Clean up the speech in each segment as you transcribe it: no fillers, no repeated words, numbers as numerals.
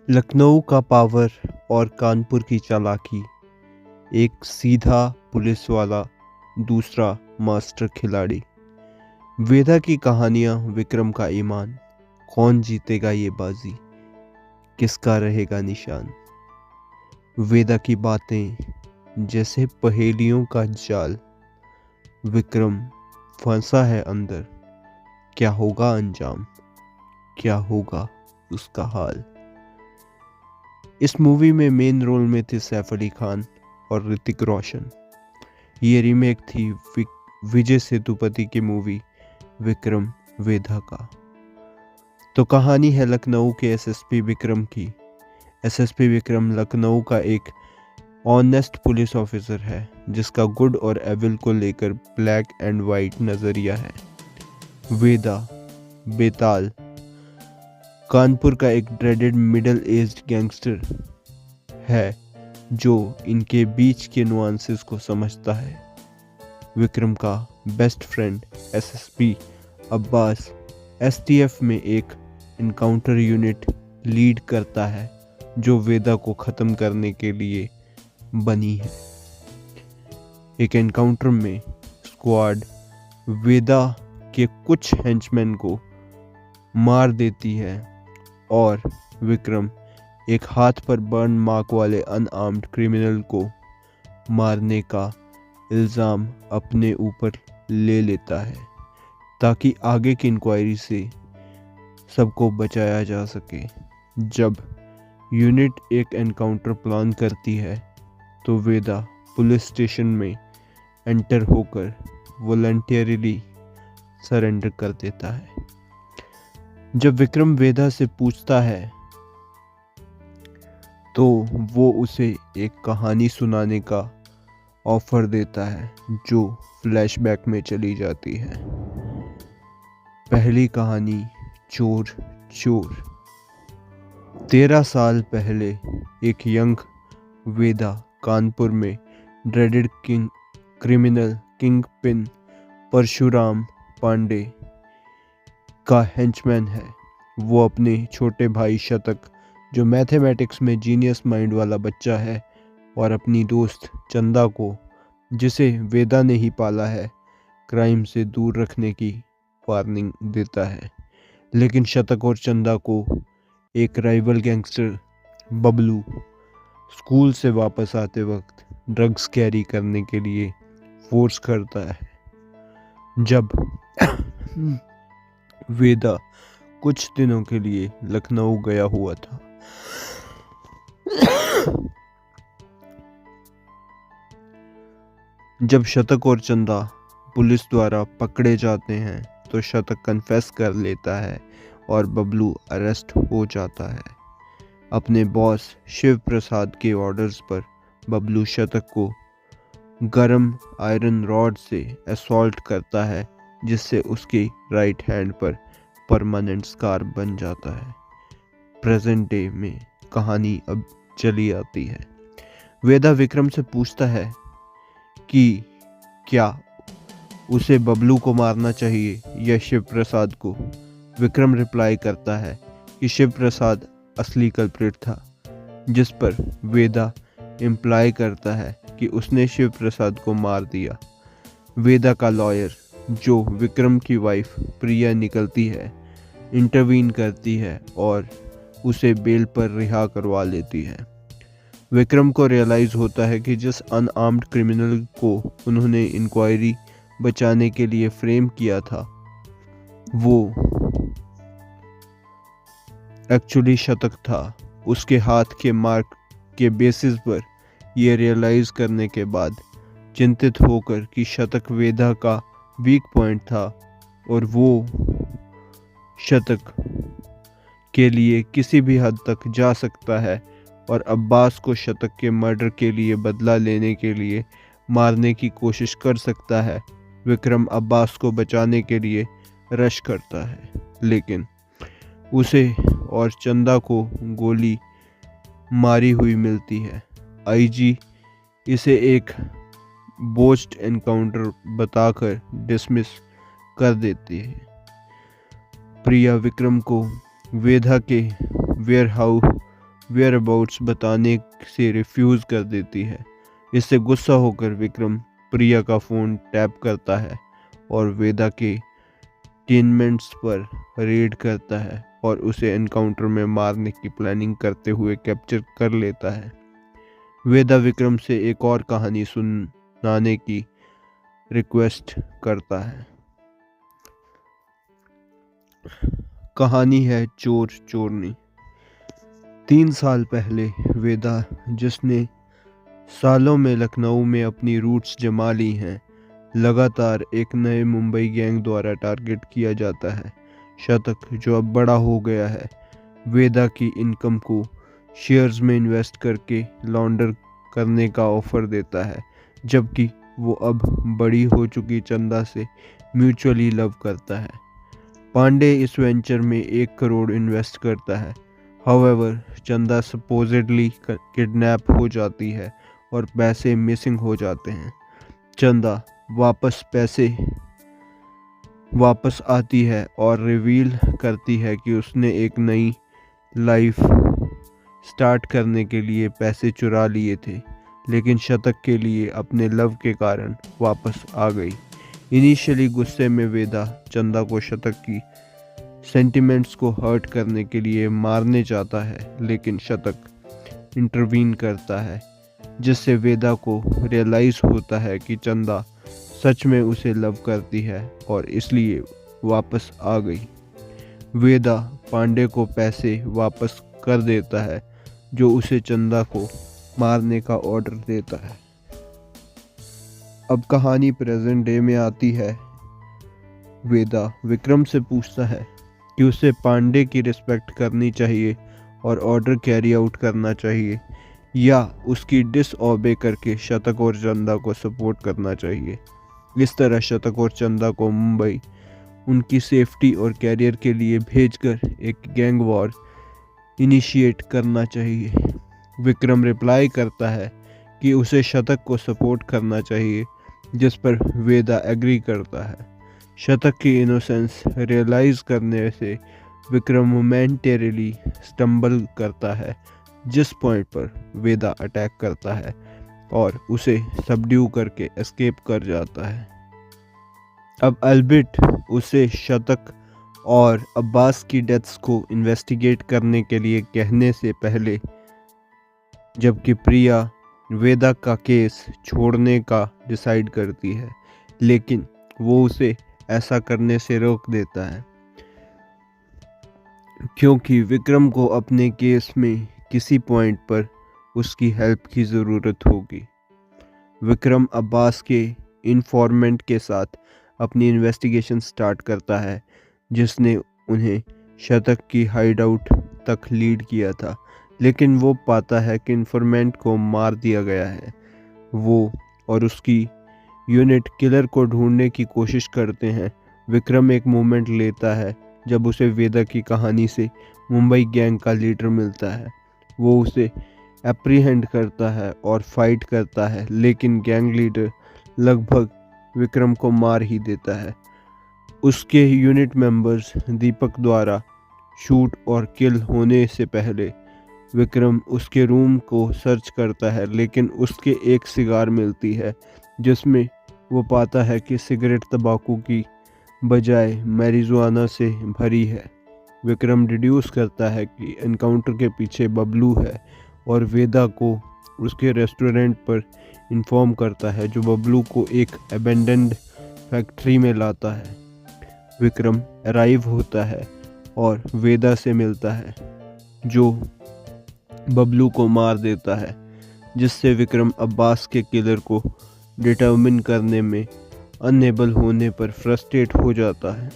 लखनऊ का पावर और कानपुर की चालाकी। एक सीधा पुलिस वाला, दूसरा मास्टर खिलाड़ी। वेदा की कहानियां, विक्रम का ईमान। कौन जीतेगा ये बाजी, किसका रहेगा निशान। वेदा की बातें जैसे पहेलियों का जाल। विक्रम फंसा है अंदर, क्या होगा अंजाम, क्या होगा उसका हाल। इस मूवी में मेन रोल में थे सैफ अली खान और ऋतिक रोशन। ये रीमेक थी विजय सेतुपति की मूवी विक्रम वेधा का। तो कहानी है लखनऊ के एसएसपी विक्रम की। एसएसपी विक्रम लखनऊ का एक ऑनेस्ट पुलिस ऑफिसर है जिसका गुड और एविल को लेकर ब्लैक एंड वाइट नजरिया है। वेदा बेताल कानपुर का एक ड्रेडेड मिडिल एज्ड गैंगस्टर है जो इनके बीच के नुआंसेस को समझता है। विक्रम का best friend SSP Abbas STF में एक इनकाउंटर यूनिट लीड करता है जो वेदा को ख़त्म करने के लिए बनी है। एक एनकाउंटर में स्क्वाड वेदा के कुछ हेंचमैन को मार देती है और विक्रम एक हाथ पर बर्न मार्क वाले अनआर्म्ड क्रिमिनल को मारने का इल्ज़ाम अपने ऊपर ले लेता है ताकि आगे की इंक्वायरी से सबको बचाया जा सके। जब यूनिट एक एनकाउंटर प्लान करती है तो वेदा पुलिस स्टेशन में एंटर होकर वॉलंटियरली सरेंडर कर देता है। जब विक्रम वेदा से पूछता है तो वो उसे एक कहानी सुनाने का ऑफर देता है जो फ्लैशबैक में चली जाती है। पहली कहानी चोर चोर। 13 साल पहले एक यंग वेदा कानपुर में dreaded criminal kingpin Parshuram Pandey का हेंचमैन है। वो अपने छोटे भाई शतक जो मैथमेटिक्स में जीनियस माइंड वाला बच्चा है और अपनी दोस्त चंदा को जिसे वेदा ने ही पाला है क्राइम से दूर रखने की वार्निंग देता है। लेकिन शतक और चंदा को एक राइवल गैंगस्टर बबलू स्कूल से वापस आते वक्त ड्रग्स कैरी करने के लिए फोर्स करता है। जब वेदा कुछ दिनों के लिए लखनऊ गया हुआ था जब शतक और चंदा पुलिस द्वारा पकड़े जाते हैं तो शतक कन्फेस कर लेता है और बबलू अरेस्ट हो जाता है। अपने बॉस शिव प्रसाद के ऑर्डर्स पर बबलू शतक को गरम आयरन रॉड से असॉल्ट करता है जिससे उसकी राइट हैंड पर परमानेंट स्कार बन जाता है। प्रेजेंट डे में कहानी अब चली आती है। वेदा विक्रम से पूछता है कि क्या उसे बबलू को मारना चाहिए या शिव प्रसाद को। विक्रम रिप्लाई करता है कि शिव प्रसाद असली कल्प्रिट था, जिस पर वेदा इम्प्लाई करता है कि उसने शिव प्रसाद को मार दिया। वेदा का लॉयर जो विक्रम की वाइफ प्रिया निकलती है इंटरवीन करती है और उसे बेल पर रिहा करवा लेती है। विक्रम को रियलाइज़ होता है कि जिस अनआर्म्ड क्रिमिनल को उन्होंने इंक्वायरी बचाने के लिए फ्रेम किया था वो एक्चुअली शतक था। उसके हाथ के मार्क के बेसिस पर यह रियलाइज़ करने के बाद चिंतित होकर कि शतक वेदा का वीक पॉइंट था और वो शतक के लिए किसी भी हद तक जा सकता है और अब्बास को शतक के मर्डर के लिए बदला लेने के लिए मारने की कोशिश कर सकता है। विक्रम अब्बास को बचाने के लिए रश करता है लेकिन उसे और चंदा को गोली मारी हुई मिलती है। आईजी इसे एक बोच्ड एनकाउंटर बताकर डिसमिस कर देती है। प्रिया विक्रम को वेधा के वेयरहाउस वेयर अबाउट्स बताने से रिफ्यूज़ कर देती है। इससे गुस्सा होकर विक्रम प्रिया का फ़ोन टैप करता है और वेदा के टेनमेंट्स पर रेड करता है और उसे एनकाउंटर में मारने की प्लानिंग करते हुए कैप्चर कर लेता है। वेदा विक्रम से एक और कहानी सुनाने की रिक्वेस्ट करता है। कहानी है चोर चोरनी। 3 साल पहले वेदा, जिसने सालों में लखनऊ में अपनी रूट्स जमा ली हैं, लगातार एक नए मुंबई गैंग द्वारा टारगेट किया जाता है। शतक, जो अब बड़ा हो गया है, वेदा की इनकम को शेयर्स में इन्वेस्ट करके लॉन्डर करने का ऑफर देता है, जबकि वो अब बड़ी हो चुकी चंदा से म्यूचुअली लव करता है। पांडे इस वेंचर में 1 करोड़ इन्वेस्ट करता है। हाउएवर, चंदा सपोजिडली किडनैप हो जाती है और पैसे मिसिंग हो जाते हैं। चंदा वापस आती है और रिवील करती है कि उसने एक नई लाइफ स्टार्ट करने के लिए पैसे चुरा लिए थे, लेकिन शतक के लिए अपने लव के कारण वापस आ गई। इनिशियली गुस्से में वेदा चंदा को शतक की सेंटिमेंट्स को हर्ट करने के लिए मारने चाहता है, लेकिन शतक इंटरवीन करता है, जिससे वेदा को रियलाइज़ होता है कि चंदा सच में उसे लव करती है और इसलिए वापस आ गई। वेदा पांडे को पैसे वापस कर देता है, जो उसे चंदा को मारने का ऑर्डर देता है। अब कहानी प्रेजेंट डे में आती है। वेदा विक्रम से पूछता है कि उसे पांडे की रिस्पेक्ट करनी चाहिए और ऑर्डर कैरी आउट करना चाहिए, या उसकी डिसऑबे करके शतक और चंदा को सपोर्ट करना चाहिए। इस तरह शतक और चंदा को मुंबई उनकी सेफ्टी और कैरियर के लिए भेजकर एक गैंग वॉर इनिशिएट करना चाहिए। विक्रम रिप्लाई करता है कि उसे शतक को सपोर्ट करना चाहिए, जिस पर वेदा एग्री करता है। शतक की इनोसेंस रियलाइज़ करने से विक्रम मोमेंटरीली स्टम्बल करता है, जिस पॉइंट पर वेदा अटैक करता है और उसे सबड्यू करके एस्केप कर जाता है। अब अल्बिट उसे शतक और अब्बास की डेथ्स को इन्वेस्टिगेट करने के लिए कहने से पहले, जबकि प्रिया वेदा का केस छोड़ने का डिसाइड करती है, लेकिन वो उसे ऐसा करने से रोक देता है क्योंकि विक्रम को अपने केस में किसी पॉइंट पर उसकी हेल्प की ज़रूरत होगी। विक्रम अब्बास के इन्फॉर्मेंट के साथ अपनी इन्वेस्टिगेशन स्टार्ट करता है, जिसने उन्हें शतक की हाइड आउट तक लीड किया था, लेकिन वो पाता है कि इन्फॉर्मेंट को मार दिया गया है। वो और उसकी यूनिट किलर को ढूंढने की कोशिश करते हैं। विक्रम एक मोमेंट लेता है जब उसे वेदा की कहानी से मुंबई गैंग का लीडर मिलता है। वो उसे एप्रीहेंड करता है और फाइट करता है, लेकिन गैंग लीडर लगभग विक्रम को मार ही देता है। उसके यूनिट मेंबर्स दीपक द्वारा शूट और किल होने से पहले विक्रम उसके रूम को सर्च करता है, लेकिन उसके एक सिगार मिलती है, जिसमें वो पाता है कि सिगरेट तंबाकू की बजाय मैरिजुआना से भरी है। विक्रम डिड्यूस करता है कि एनकाउंटर के पीछे बबलू है और वेदा को उसके रेस्टोरेंट पर इन्फॉर्म करता है, जो बबलू को एक अबेंडेंड फैक्ट्री में लाता है। विक्रम अराइव होता है और वेदा से मिलता है, जो बबलू को मार देता है, जिससे विक्रम अब्बास के किलर को डिटर्मिन करने में अनएबल होने पर फ्रस्ट्रेट हो जाता है।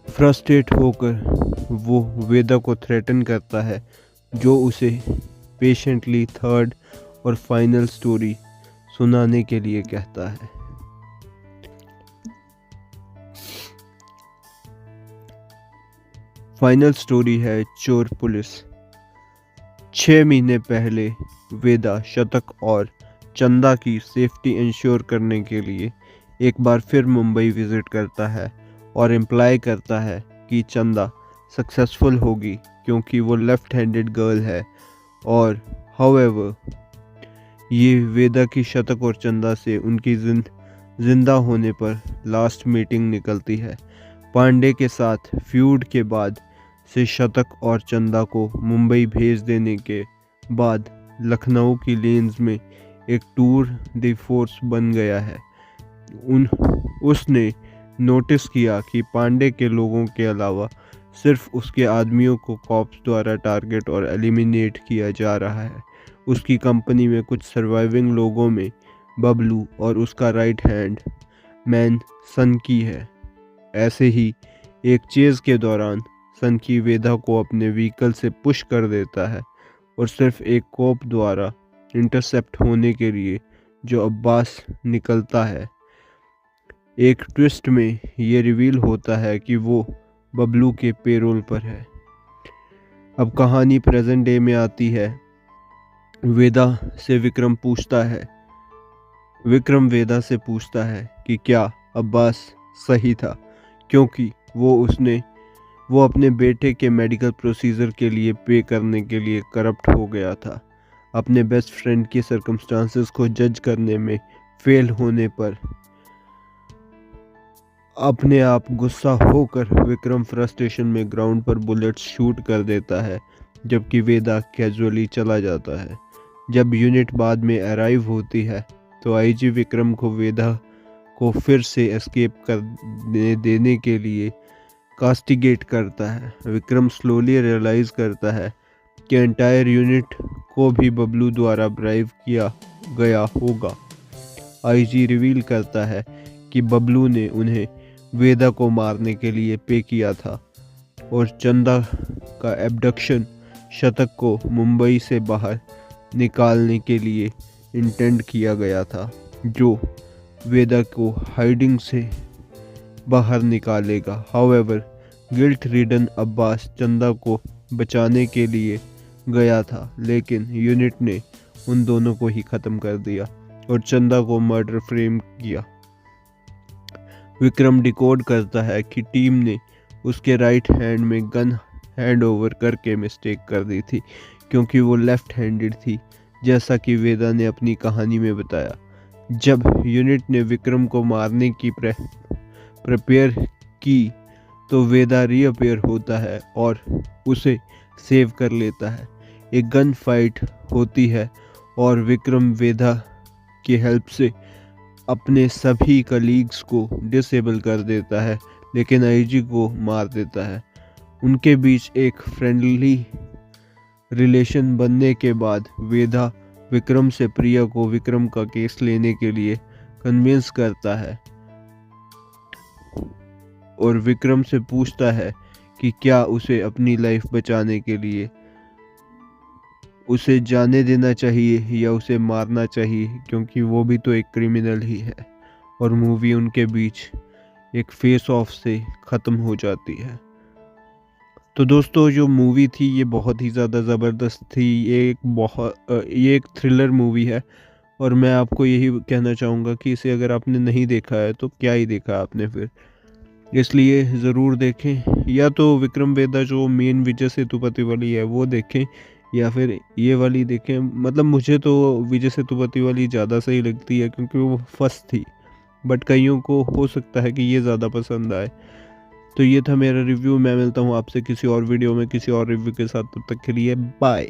फ्रस्ट्रेट होकर वो वेदा को थ्रेटन करता है, जो उसे पेशेंटली थर्ड और फाइनल स्टोरी सुनाने के लिए कहता है। फाइनल स्टोरी है चोर पुलिस। 6 महीने पहले वेदा शतक और चंदा की सेफ्टी इंश्योर करने के लिए एक बार फिर मुंबई विजिट करता है और इम्प्लाई करता है कि चंदा सक्सेसफुल होगी क्योंकि वो लेफ्ट हैंडेड गर्ल है। और हाउएवर ये वेदा की शतक और चंदा से उनकी जिंदा होने पर लास्ट मीटिंग निकलती है। पांडे के साथ फ्यूड के बाद से शतक और चंदा को मुंबई भेज देने के बाद लखनऊ की लेन्स में एक टूर द फोर्स बन गया है। उसने नोटिस किया कि पांडे के लोगों के अलावा सिर्फ उसके आदमियों को कॉप्स द्वारा टारगेट और एलिमिनेट किया जा रहा है। उसकी कंपनी में कुछ सर्वाइविंग लोगों में बबलू और उसका राइट हैंड मैन सनकी है। ऐसे ही एक चेज के दौरान सनकी वेदा को अपने व्हीकल से पुश कर देता है और सिर्फ एक कॉप द्वारा इंटरसेप्ट होने के लिए जो अब्बास निकलता है। एक ट्विस्ट में ये रिवील होता है कि वो बबलू के पेरोल पर है। अब कहानी प्रेजेंट डे में आती है। वेदा से विक्रम वेदा से पूछता है कि क्या अब्बास सही था, क्योंकि वो अपने बेटे के मेडिकल प्रोसीजर के लिए पे करने के लिए करप्ट हो गया था। अपने बेस्ट फ्रेंड के सर्कमस्टांसेस को जज करने में फेल होने पर अपने आप गुस्सा होकर विक्रम फ्रस्ट्रेशन में ग्राउंड पर बुलेट्स शूट कर देता है, जबकि वेदा कैजुअली चला जाता है। जब यूनिट बाद में अराइव होती है तो आईजी विक्रम को वेदा को फिर से एस्केप करने देने के लिए कास्टिगेट करता है। विक्रम स्लोली रियलाइज करता है कि एंटायर यूनिट को भी बबलू द्वारा ब्राइव किया गया होगा। आईजी रिवील करता है कि बबलू ने उन्हें वेदा को मारने के लिए पे किया था और चंदा का एब्डक्शन शतक को मुंबई से बाहर निकालने के लिए इंटेंड किया गया था, जो वेदा को हाइडिंग से बाहर निकालेगा। हाउएवर गिल्ट रिडन अब्बास चंदा को बचाने के लिए गया था, लेकिन यूनिट ने उन दोनों को ही ख़त्म कर दिया और चंदा को मर्डर फ्रेम किया। विक्रम डिकोड करता है कि टीम ने उसके राइट हैंड में गन हैंड ओवर करके मिस्टेक कर दी थी, क्योंकि वो लेफ्ट हैंडेड थी, जैसा कि वेदा ने अपनी कहानी में बताया। जब यूनिट ने विक्रम को मारने की प्रिपेयर की तो वेदा रीअपेयर होता है और उसे सेव कर लेता है। एक गन फाइट होती है और विक्रम वेदा की हेल्प से अपने सभी कलीग्स को डिसेबल कर देता है, लेकिन आईजी को मार देता है। उनके बीच एक फ्रेंडली रिलेशन बनने के बाद वेदा विक्रम से प्रिया को विक्रम का केस लेने के लिए कन्विंस करता है और विक्रम से पूछता है कि क्या उसे अपनी लाइफ बचाने के लिए उसे जाने देना चाहिए या उसे मारना चाहिए, क्योंकि वो भी तो एक क्रिमिनल ही है। और मूवी उनके बीच एक फेस ऑफ से ख़त्म हो जाती है। तो दोस्तों, जो मूवी थी ये बहुत ही ज़्यादा ज़बरदस्त थी। ये एक थ्रिलर मूवी है और मैं आपको यही कहना चाहूँगा कि इसे अगर आपने नहीं देखा है तो क्या ही देखा आपने फिर, इसलिए ज़रूर देखें। या तो विक्रम वेदा जो मेन विजय सेतुपति वाली है वो देखें, या फिर ये वाली देखें। मतलब मुझे तो विजय सेतुपति वाली ज़्यादा सही लगती है क्योंकि वो फर्स्ट थी, बट कईयों को हो सकता है कि ये ज़्यादा पसंद आए। तो ये था मेरा रिव्यू। मैं मिलता हूँ आपसे किसी और वीडियो में किसी और रिव्यू के साथ। तब तक के लिए बाय।